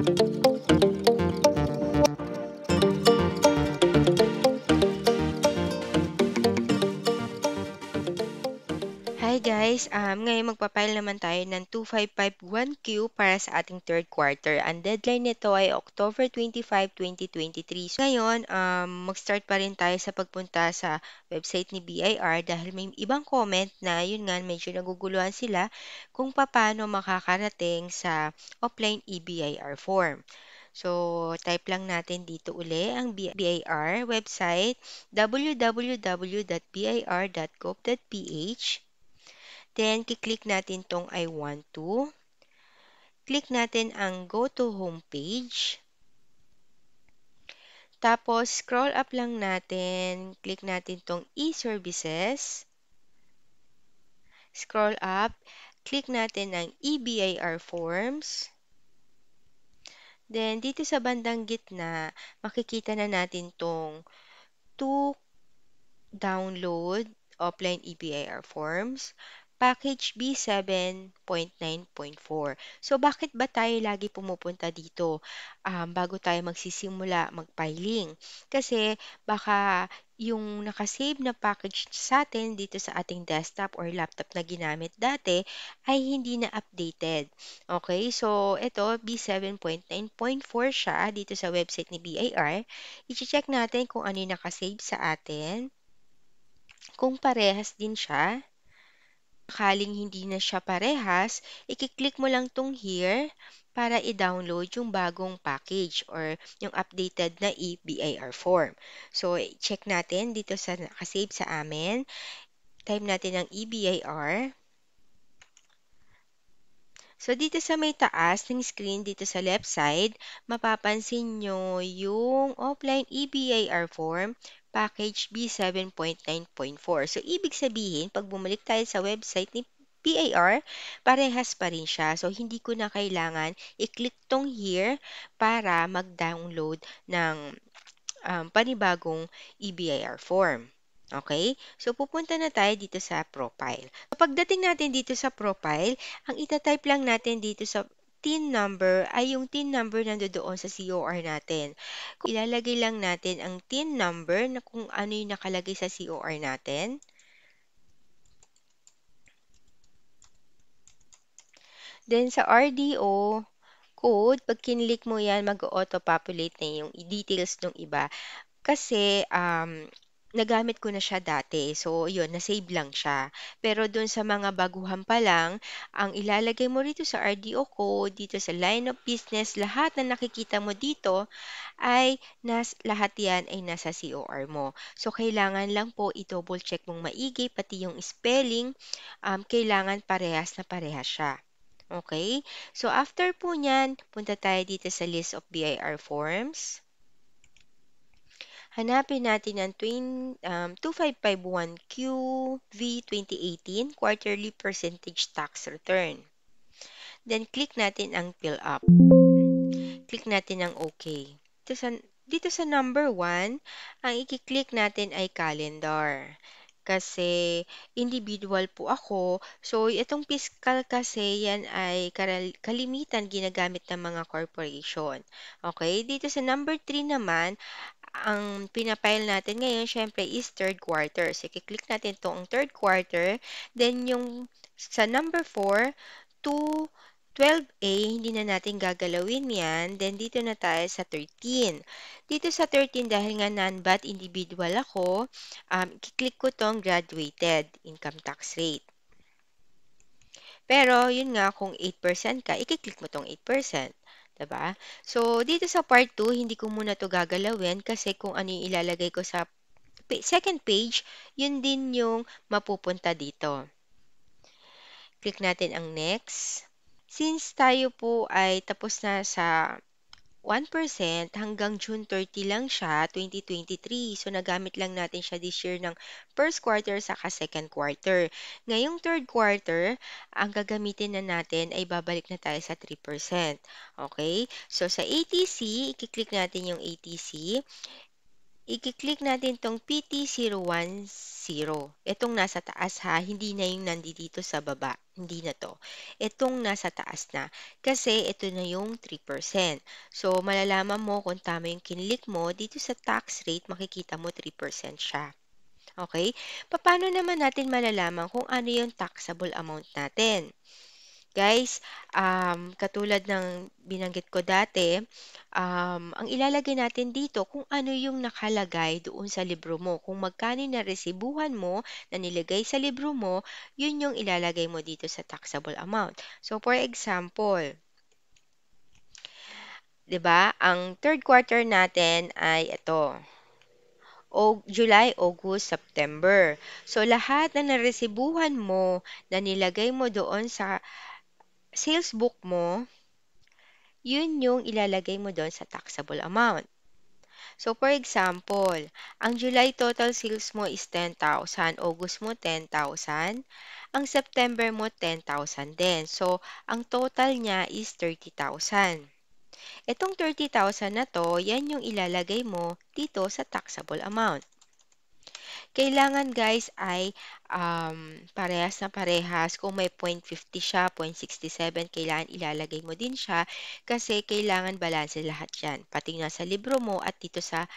Hi guys, ngayon magpapile naman tayo ng 2551Q para sa ating third quarter. Ang deadline nito ay October 25, 2023. So, ngayon, mag-start pa rin tayo sa pagpunta sa website ni BIR dahil may ibang comment na yun nga, medyo naguguluhan sila kung paano makakarating sa offline EBIR form. So, type lang natin dito uli ang BIR website www.bir.gov.ph. Then, kiklik natin tong I want to. Click natin ang go to homepage. Tapos, scroll up lang natin. Click natin tong e-services. Scroll up. Click natin ang EBIR forms. Then, dito sa bandang gitna, makikita na natin tong to download offline EBIR forms. Package B7.9.4. So, bakit ba tayo lagi pumupunta dito bago tayo magsisimula mag-filing? Kasi baka yung nakasave na package sa atin dito sa ating desktop or laptop na ginamit dati ay hindi na updated. Okay, so ito B7.9.4 siya dito sa website ni BIR. I-check natin kung ano yung nakasave sa atin. Kung parehas din siya, sakaling hindi na siya parehas, i-click mo lang tong here para i-download yung bagong package or yung updated na EBIR form. So, check natin dito sa nakasave sa amin. Type natin ang EBIR. So, dito sa may taas ng screen, dito sa left side, mapapansin nyo yung offline EBIR form, package B7.9.4. So, ibig sabihin, pag bumalik tayo sa website ni BIR, parehas pa rin siya. So, hindi ko na kailangan i-click tong here para mag-download ng panibagong EBIR form. Okay? So, pupunta na tayo dito sa profile. So, pagdating natin dito sa profile, ang itatype lang natin dito sa TIN number ay yung TIN number na doon sa COR natin. Kung ilalagay lang natin ang TIN number na kung ano yung nakalagay sa COR natin. Then, sa RDO code, pag kinlik mo yan, mag-auto-populate na yung details ng iba. Kasi, nagamit ko na siya dati. So, yun, na-save lang siya. Pero dun sa mga baguhan pa lang, ang ilalagay mo rito sa RDO code, dito sa line of business, lahat na nakikita mo dito ay lahat yan ay nasa COR mo. So, kailangan lang po i-double check mong maigi, pati yung spelling, kailangan parehas na parehas siya. Okay? So, after po niyan, punta tayo dito sa list of BIR forms. Hanapin natin ang 2551Q V 2018 Quarterly Percentage Tax Return. Then, click natin ang Fill Up. Click natin ang OK. Dito sa number 1, ang i-click natin ay Calendar. Kasi individual po ako. So, itong fiscal kasi yan ay kalimitan ginagamit ng mga corporation. Okay? Dito sa number 3 naman, ang pinapile natin ngayon, syempre, is third quarter. So, i-click natin itong third quarter. Then, yung sa number 4, to 12A, hindi na natin gagalawin yan. Then, dito na tayo sa 13. Dito sa 13, dahil nga non-VAT individual ako, i-click ko itong graduated income tax rate. Pero, yun nga, kung 8% ka, i-click mo itong 8%. Diba? So, dito sa part 2, hindi ko muna to gagalawin kasi kung ano yung ilalagay ko sa second page, yun din yung mapupunta dito. Click natin ang next. Since tayo po ay tapos na sa 1% hanggang June 30 lang siya, 2023. So, nagamit lang natin siya this year ng first quarter saka second quarter. Ngayong third quarter, ang gagamitin na natin ay babalik na tayo sa 3%. Okay? So, sa ATC, i-click natin yung ATC. I-click natin tong PT010. Itong nasa taas ha, hindi na yung nandito sa baba. Hindi na 'to. Itong nasa taas na, kasi ito na yung 3%. So, malalaman mo kung tama yung kinlik mo dito sa tax rate, makikita mo 3% siya. Okay? Paano naman natin malalaman kung ano yung taxable amount natin? Guys, katulad ng binanggit ko dati, ang ilalagay natin dito kung ano yung nakalagay doon sa libro mo. Kung magkano yung naresibuhan mo na nilagay sa libro mo, yun yung ilalagay mo dito sa taxable amount. So, for example, 'di ba, ang third quarter natin ay ito, July, August, September. So, lahat na naresibuhan mo na nilagay mo doon sa sales book mo, yun yung ilalagay mo doon sa taxable amount. So, for example, ang July total sales mo is 10,000, August mo 10,000, ang September mo 10,000 din. So, ang total niya is 30,000. Itong 30,000 na to, yan yung ilalagay mo dito sa taxable amount. Kailangan guys ay parehas na parehas. Kung may 0.50 siya, 0.67, kailangan ilalagay mo din siya kasi kailangan balanse lahat yan. Pati nga sa libro mo at dito sa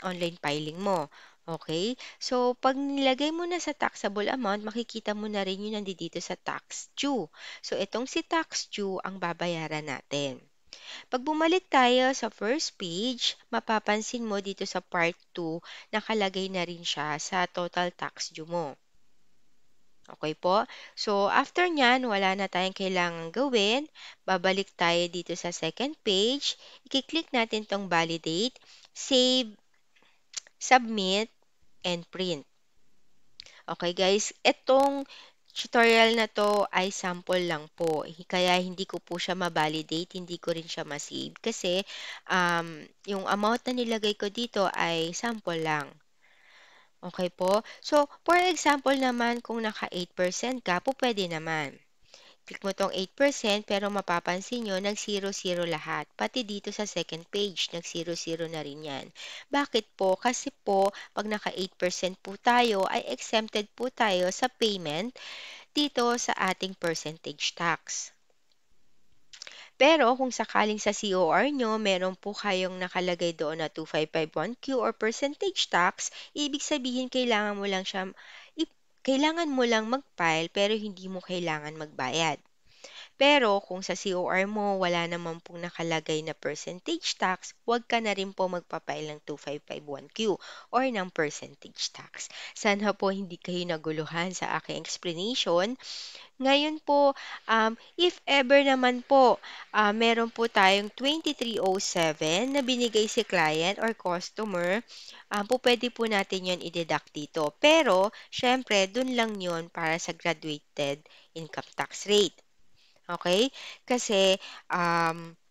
online filing mo. Okay? So, pag nilagay mo na sa taxable amount, makikita mo na rin yun nandito sa tax due. So, itong si tax due ang babayaran natin. Pag bumalik tayo sa first page, mapapansin mo dito sa part 2, nakalagay na rin siya sa total tax due mo. Okay po? So, after nyan, wala na tayong kailangang gawin. Babalik tayo dito sa second page. I-click natin tong validate, save, submit, and print. Okay guys, itong tutorial na to ay sample lang po. Kaya hindi ko po siya ma-validate, hindi ko rin siya ma-save kasi yung amount na nilagay ko dito ay sample lang. Okay po? So, for example naman, kung naka 8% ka, po pwede naman. Click mo tong 8% pero mapapansin nyo, nag-0-0 lahat. Pati dito sa second page, nag-0-0 na rin yan. Bakit po? Kasi po, pag naka 8% po tayo, ay exempted po tayo sa payment dito sa ating percentage tax. Pero kung sakaling sa COR nyo, meron po kayong nakalagay doon na 2551Q or percentage tax, ibig sabihin kailangan mo lang mag-file pero hindi mo kailangan magbayad. Pero kung sa COR mo wala naman pong nakalagay na percentage tax, huwag ka na rin po magpapail ng 2551Q or ng percentage tax. Sana po hindi kayo naguluhan sa aking explanation. Ngayon po, if ever naman po, meron po tayong 2307 na binigay si client or customer, po pwede po natin yon i-deduct dito. Pero, syempre, dun lang yon para sa graduated income tax rate. Okay? Kasi,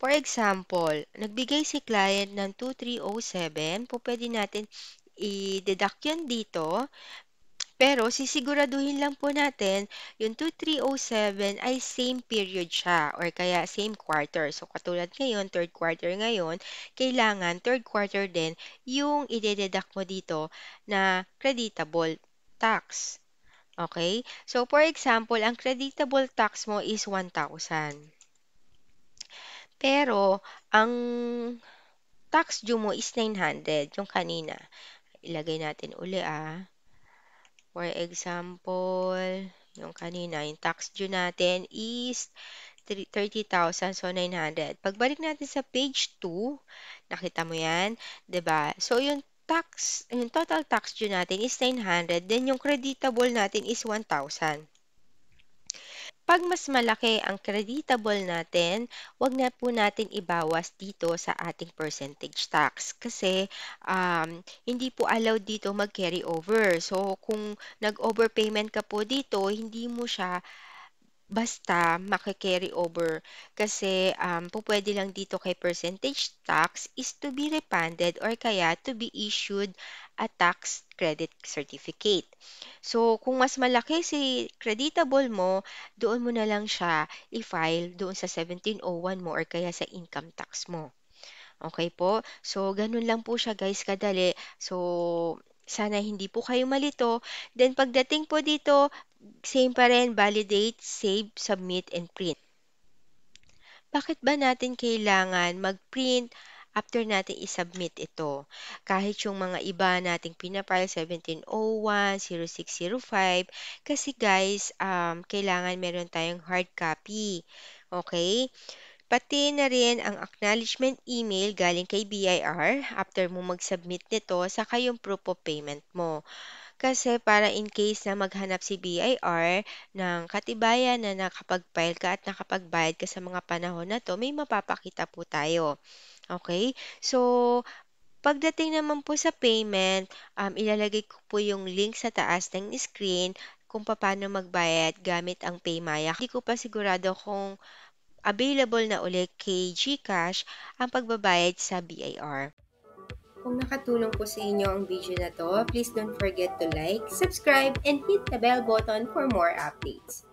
for example, nagbigay si client ng 2307, po pwede natin i-deduct yun dito, pero sisiguraduhin lang po natin yung 2307 ay same period siya or kaya same quarter. So katulad ngayon, third quarter ngayon, kailangan third quarter din yung ide-deduct mo dito na creditable tax. Okay? So for example, ang creditable tax mo is 1,000. Pero ang tax due mo is 900, yung kanina. Ilagay natin uli ah. For example, yung kanina, yung tax due natin is 30,000, so 900. Pagbalik natin sa page 2, nakita mo yan, 'di ba? So yung total tax due natin is 900, then yung creditable natin is 1,000. Pag mas malaki ang creditable natin, wag na po natin ibawas dito sa ating percentage tax kasi hindi po allowed dito mag-carry over. So, kung nag-overpayment ka po dito, hindi mo siya basta maki-carry over kasi pupwede lang dito kay percentage tax is to be refunded or kaya to be issued a tax credit certificate. So, kung mas malaki si creditable mo, doon mo na lang siya i-file doon sa 1701 mo or kaya sa income tax mo. Okay po? So, ganun lang po siya guys kadali. So, sana hindi po kayo malito. Then, pagdating po dito, Same pa rin, validate, save, submit, and print. Bakit ba natin kailangan mag-print after natin i-submit ito? Kahit yung mga iba nating pinafile 1701, 0605, kasi guys, kailangan meron tayong hard copy. Okay? Pati na rin ang acknowledgement email galing kay BIR after mo mag-submit nito, saka yung proof of payment mo. Kasi para in case na maghanap si BIR ng katibayan na nakapag-file ka at nakapagbayad ka sa mga panahon na 'to, may mapapakita po tayo, okay. So, pagdating naman po sa payment, ilalagay ko po yung link sa taas ng screen kung paano magbayad gamit ang PayMaya. Hindi ko pa sigurado kung available na ulit kay GCash ang pagbabayad sa BIR. Kung nakatulong po sa inyo ang video na to, please don't forget to like, subscribe, and hit the bell button for more updates.